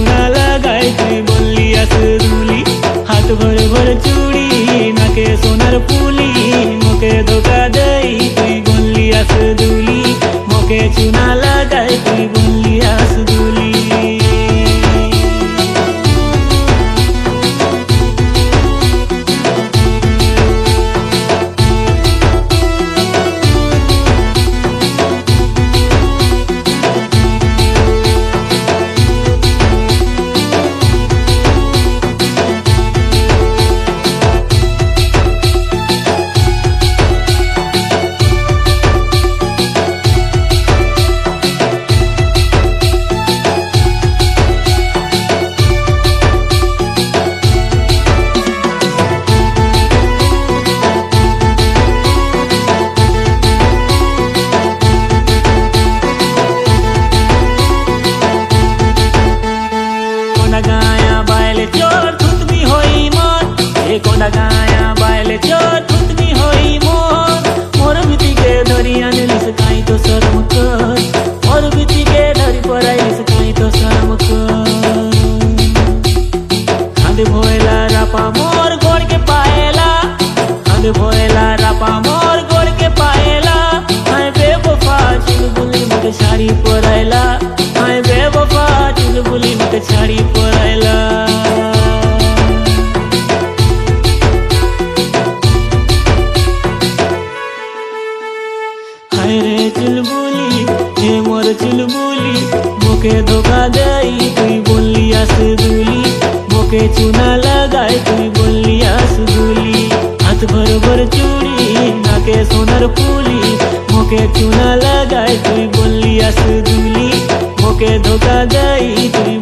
চুনা লাগাই তুই বললি আসদুলি। হাত ভর ভর চুড়ি নাকে সোনার পুলি, মুখে ধোকা দেই তুই বললি আসদুলি। মুখে চুনা লাগাই তুই বললি আসদুলি। গায়া বাইলে চোর থুতনি হই মন, এ কোনটা গায়া বাইলে চোর থুতনি হই মন। মোর বিতিকে ধরি আনলিস কাই তো শরম কর, মোর বিতিকে ধরি পড়াইলিস কাই তো শরম কর। খাঁদ ভয়লা রাপা মোর গোড়কে পায়েলা, খাঁদ ভয়লা রাপা মোর গোড়কে পায়েলা। হায় বেবফা চুলবুলি মুখে শাড়ি পরাইলা, হায় বেবফা চুলবুলি মুখে শাড়ি পরাইলা। হায় রে চুলবুলি হে মোর চুলবুলি, মুখে ধোকা দেই তুই বললি আসদুলি। মুখে চুনা লাগাই তুই বললি আসদুলি। হাত ভর ভর চুড়ি নাকে সোনার পুলি, মুখে চুনা লাগাই তুই বললি আসদুলি। মুখে ধোকা দেই তুই